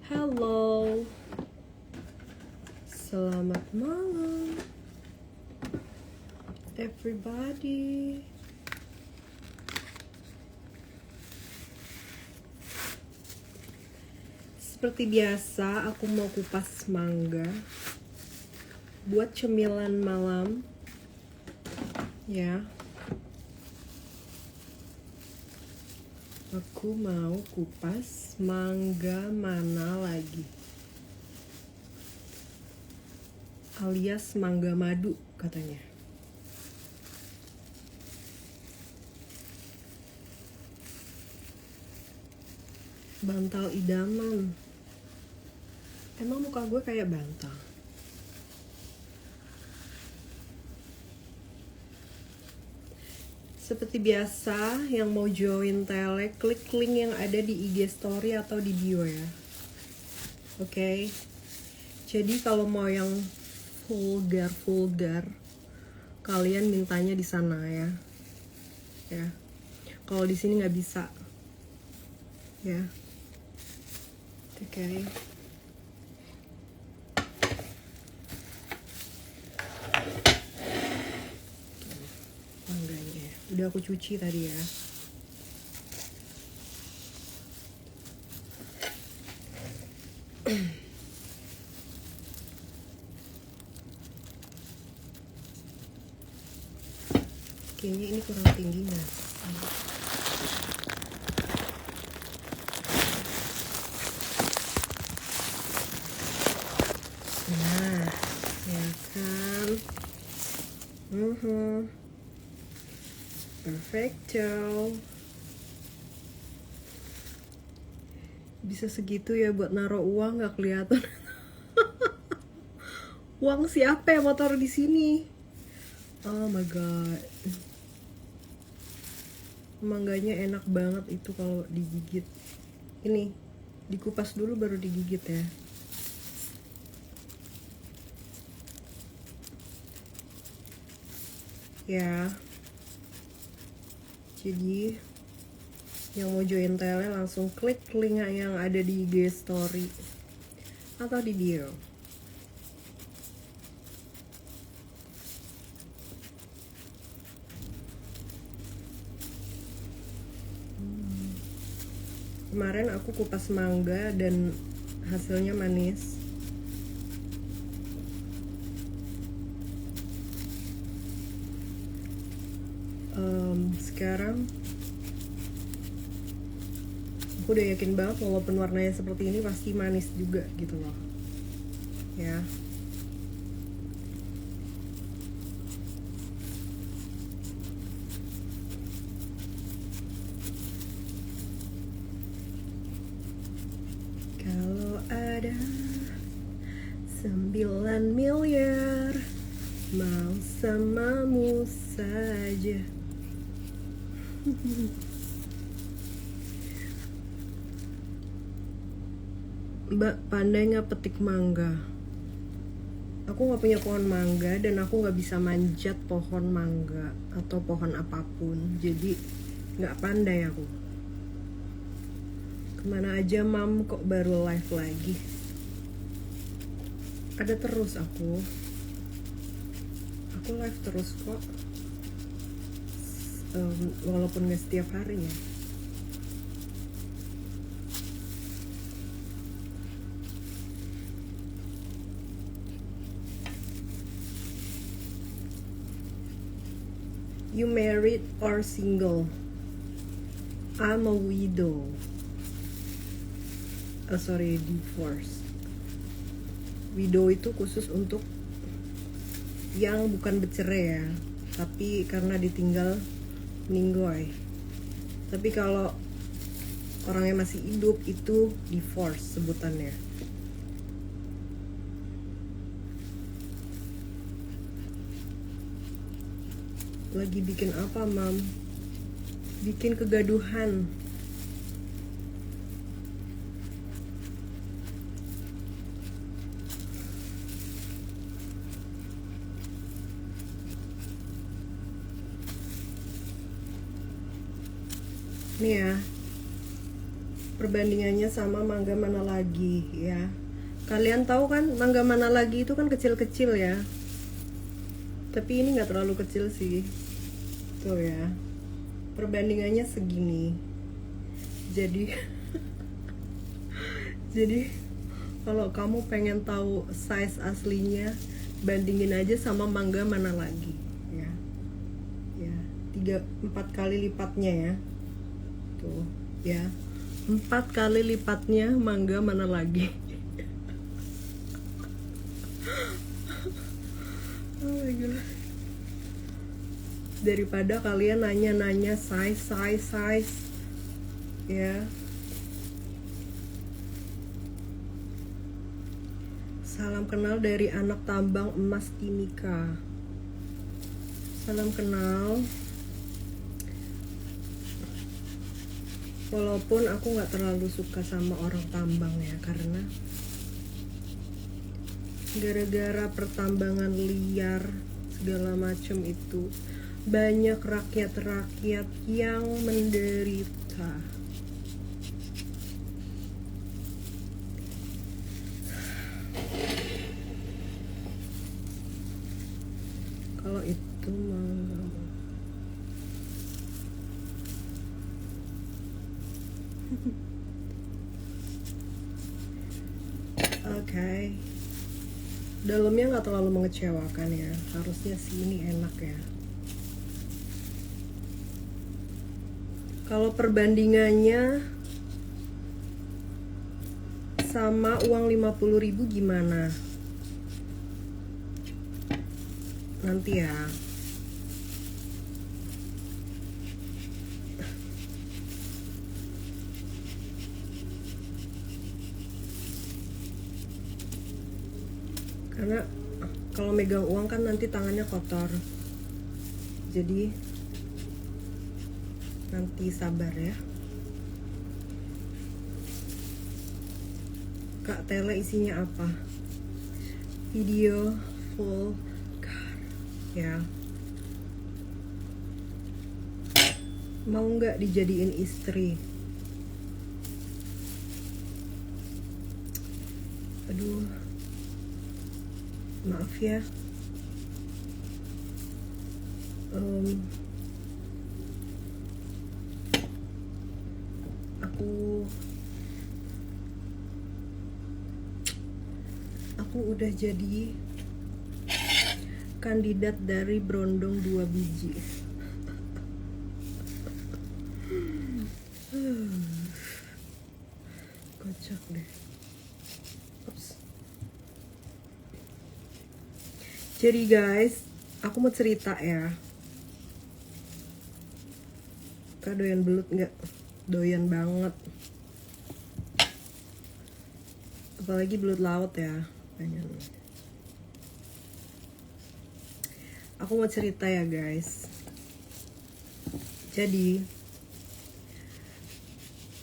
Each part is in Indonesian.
Halo, selamat malam, everybody. Seperti biasa, aku mau kupas mangga buat cemilan malam, ya. Aku mau kupas mangga mana lagi, alias mangga madu katanya. Bantal idaman. Emang muka gue kayak bantal? Seperti biasa, yang mau join tele, klik link yang ada di IG story atau di bio ya. Oke. Jadi kalau mau yang vulgar, kalian mintanya di sana ya. Ya. Kalau di sini nggak bisa. Ya. Oke. Mangganya. Udah aku cuci tadi ya. Kayaknya ini kurang tinggi nggak? Nah, ya kan? Perfecto. Bisa segitu ya buat naruh uang, nggak kelihatan. Uang siapa yang mau taruh di sini? Oh my god. Mangganya enak banget itu kalau digigit. Ini dikupas dulu baru digigit ya. Ya. Jadi yang mau join tele langsung klik link yang ada di IG story atau di bio. Kemarin aku kupas mangga dan hasilnya manis. Sekarang aku udah yakin banget walaupun warnanya seperti ini pasti manis juga gitu loh. Ya. Kalau ada 9 miliar mau samamu saja. Mbak, pandai nggak petik mangga? Aku nggak punya pohon mangga dan aku nggak bisa manjat pohon mangga atau pohon apapun, jadi nggak pandai aku. Kemana aja mam, kok baru live lagi? Ada terus aku live terus kok. Walaupun nggak setiap hari ya. You married or single? I'm a widow. Oh sorry, divorce. Widow itu khusus untuk yang bukan bercerai ya, tapi karena ditinggal meninggoy. Tapi kalau orangnya masih hidup itu divorce sebutannya. Lagi bikin apa mam? Bikin kegaduhan. Nih ya, perbandingannya sama mangga mana lagi ya. Kalian tahu kan mangga mana lagi itu kan kecil-kecil ya, tapi ini nggak terlalu kecil sih tuh ya, perbandingannya segini. Jadi jadi kalau kamu pengen tahu size aslinya, bandingin aja sama mangga mana lagi ya. Ya, 3-4 kali lipatnya ya. Tuh, ya. 4 kali lipatnya mangga mana lagi. Oh my god. Daripada kalian nanya-nanya size ya. Salam kenal dari anak tambang emas Timika. Salam kenal. Walaupun aku nggak terlalu suka sama orang tambang ya, karena gara-gara pertambangan liar segala macam itu banyak rakyat-rakyat yang menderita. Kalau itu mah Oke. Dalamnya nggak terlalu mengecewakan ya. Harusnya sih ini enak ya. Kalau perbandingannya sama uang 50.000 gimana? Nanti ya. Karena kalau megang uang kan nanti tangannya kotor. Jadi nanti sabar ya. Kak Tele isinya apa? Video full car ya. Mau nggak dijadiin istri? Aduh, maaf ya. Aku udah jadi kandidat dari Brondong 2 biji. Kocak deh. Ups. Jadi guys, aku mau cerita ya. Kak doyan belut nggak? Doyan banget. Apalagi belut laut ya. Aku mau cerita ya guys. Jadi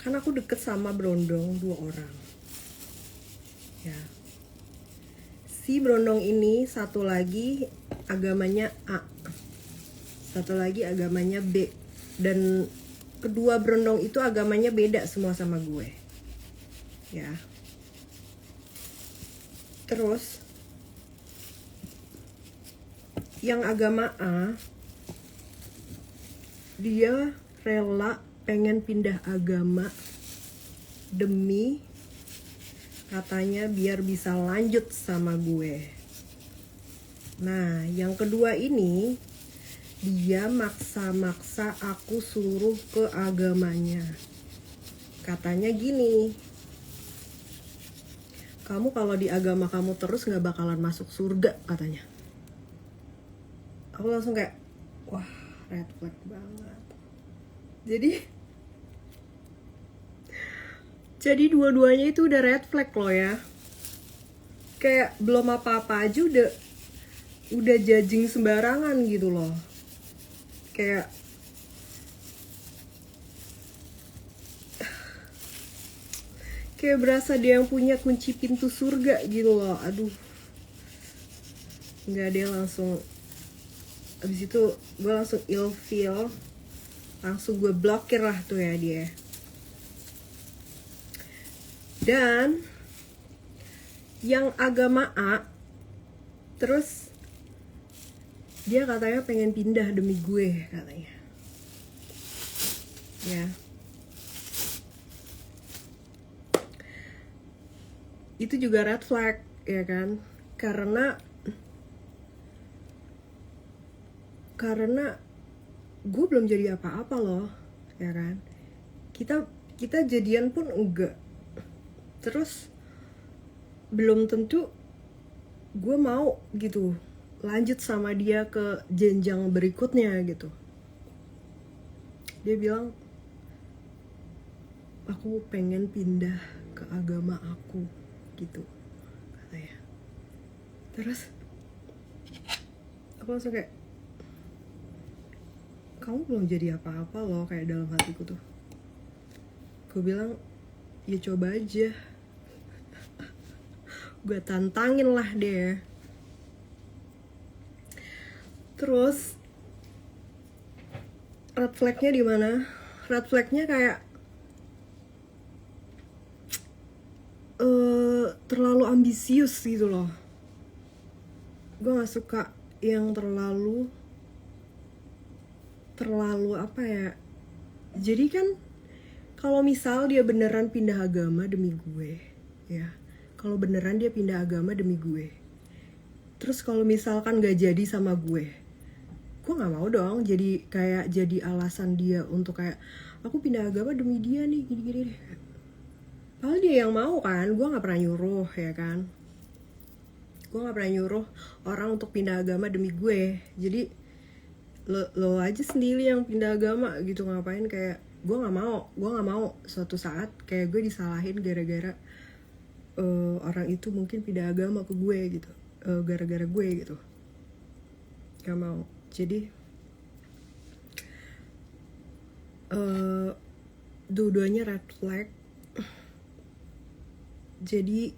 kan aku deket sama Brondong 2 orang ya. Si Brondong ini satu lagi agamanya A, satu lagi agamanya B, dan kedua Brondong itu agamanya beda semua sama gue ya. Terus yang agama A, dia rela pengen pindah agama demi katanya biar bisa lanjut sama gue. Nah, yang kedua ini dia maksa-maksa aku suruh ke agamanya. Katanya gini, kamu kalau di agama kamu terus gak bakalan masuk surga katanya. Aku langsung kayak, wah, red flag banget. Jadi dua-duanya itu udah red flag loh ya. Kayak belum apa-apa aja udah judging sembarangan gitu loh. Kayak berasa dia yang punya kunci pintu surga gitu loh. Aduh, nggak, dia langsung, abis itu gue langsung ilfeel, langsung gue blokir lah tuh ya dia. Dan yang agama A, terus dia katanya pengen pindah demi gue katanya. Ya. Itu juga red flag, ya kan? Karena gue belum jadi apa-apa loh, ya kan? Kita jadian pun enggak. Terus belum tentu gue mau gitu lanjut sama dia ke jenjang berikutnya gitu. Dia bilang, aku pengen pindah ke agama aku gitu katanya. Terus aku langsung kayak, kamu belum jadi apa-apa loh, kayak dalam hatiku tuh. Gue bilang, ya coba aja. Gue tantangin lah dia. Terus red flagnya di mana? Red flagnya kayak terlalu ambisius gitu loh. Gue nggak suka yang terlalu apa ya. Jadi kan kalau misal dia beneran pindah agama demi gue, ya. Kalau beneran dia pindah agama demi gue. Terus kalau misalkan gak jadi sama gue nggak mau dong jadi alasan dia untuk kayak aku pindah agama demi dia nih gini-gini. Padahal dia yang mau kan, gue nggak pernah nyuruh, ya kan. Gue nggak pernah nyuruh orang untuk pindah agama demi gue. Jadi lo aja sendiri yang pindah agama gitu, ngapain kayak gue nggak mau suatu saat kayak gue disalahin gara-gara orang itu mungkin pindah agama ke gue gitu, gara-gara gue gitu. Gak mau. Jadi dua-duanya red flag. Jadi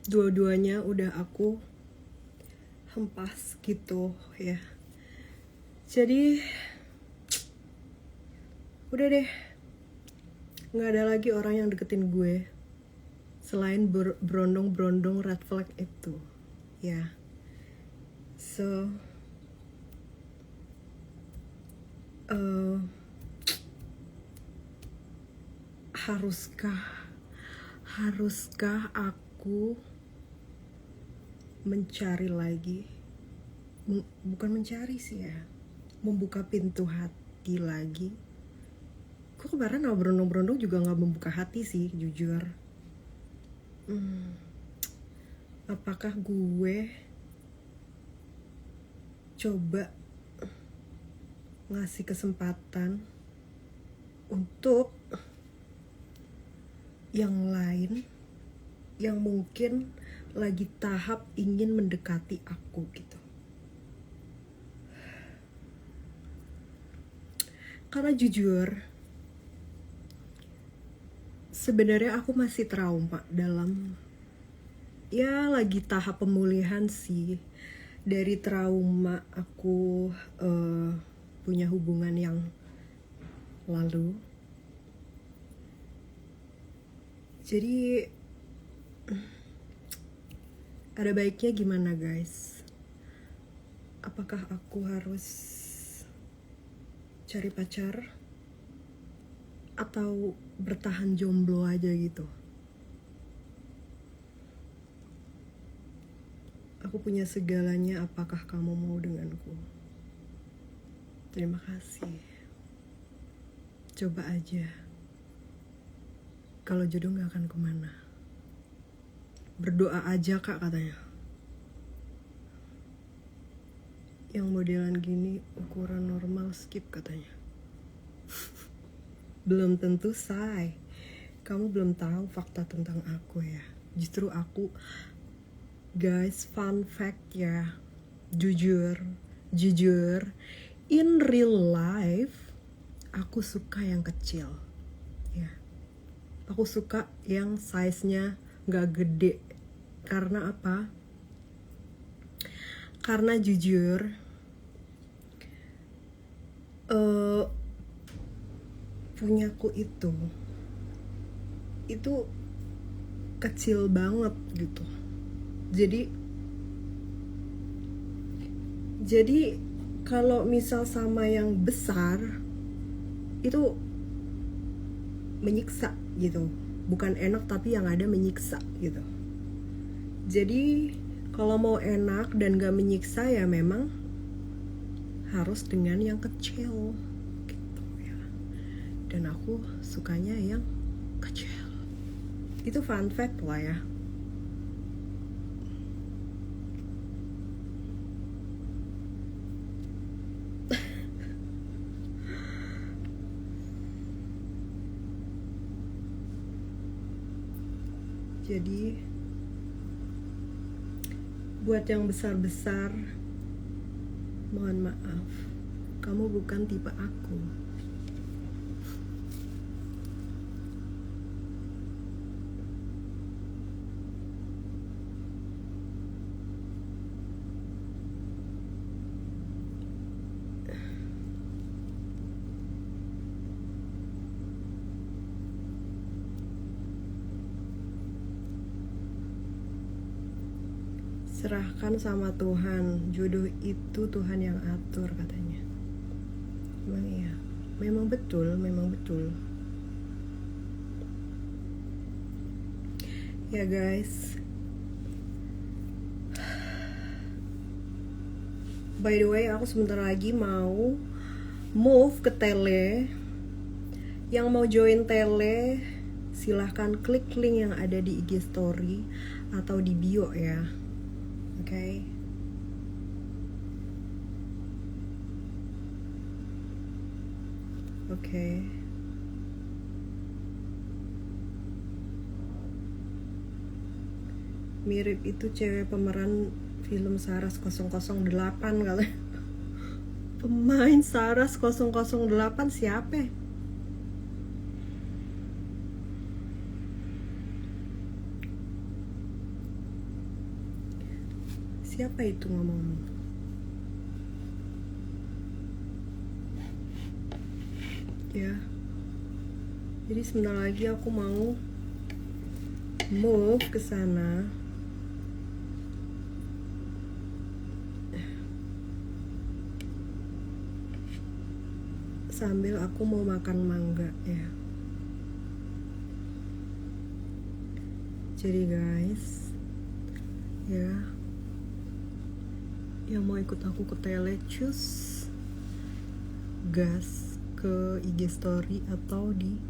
dua-duanya udah aku hempas gitu ya. Jadi udah deh, nggak ada lagi orang yang deketin gue selain berondong-berondong red flag itu ya. So haruskah aku mencari lagi, bukan mencari sih ya, membuka pintu hati lagi. Gue kemarin sama berondong-berondong juga gak membuka hati sih, jujur. Apakah gue coba ngasih kesempatan untuk yang lain yang mungkin lagi tahap ingin mendekati aku gitu. Karena jujur, sebenarnya aku masih trauma dalam, ya lagi tahap pemulihan sih, dari trauma aku punya hubungan yang lalu. Jadi ada baiknya gimana guys? Apakah aku harus cari pacar atau bertahan jomblo aja gitu? Aku punya segalanya, apakah kamu mau denganku? Terima kasih. Coba aja. Kalau jodoh gak akan kemana. Berdoa aja kak katanya. Yang modelan gini ukuran normal skip katanya. Belum tentu say. Kamu belum tahu fakta tentang aku ya. Justru aku, guys, fun fact ya, jujur, in real life aku suka yang kecil ya. Aku suka yang size-nya gak gede. Karena apa? Karena jujur punyaku itu itu kecil banget gitu. Jadi kalau misal sama yang besar itu menyiksa gitu. Bukan enak tapi yang ada menyiksa gitu. Jadi kalau mau enak dan gak menyiksa ya memang harus dengan yang kecil gitu ya. Dan aku sukanya yang kecil. Itu fun fact lah ya. Jadi buat yang besar-besar, mohon maaf, kamu bukan tipe aku. Serahkan sama Tuhan, jodoh itu Tuhan yang atur katanya. Emang iya, memang betul. Ya guys, by the way aku sebentar lagi mau move ke Tele. Yang mau join Tele silahkan klik link yang ada di IG story atau di bio ya. Oke. Mirip itu cewek pemeran film Saras 008 kali. Pemain Saras 008 siapa? Siapa itu ngomong? Ya. Jadi sebentar lagi aku mau move ke sana. Sambil aku mau makan mangga ya. Jadi guys, ya, yang mau ikut aku ke Tele, cus gas ke IG story atau di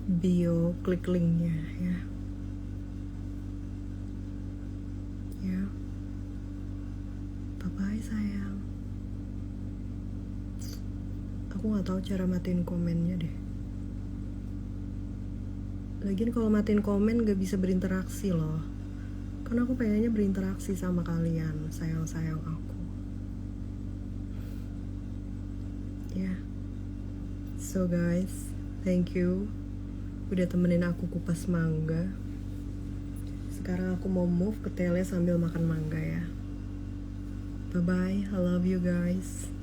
bio, klik linknya ya. Ya, bye bye sayang. Aku nggak tahu cara matiin komennya deh. Lagian kalau matiin komen gak bisa berinteraksi loh. Karena aku pengennya berinteraksi sama kalian, sayang-sayang aku. Ya. So guys, thank you udah temenin aku kupas mangga. Sekarang aku mau move ke Tele sambil makan mangga ya. Bye bye, I love you guys.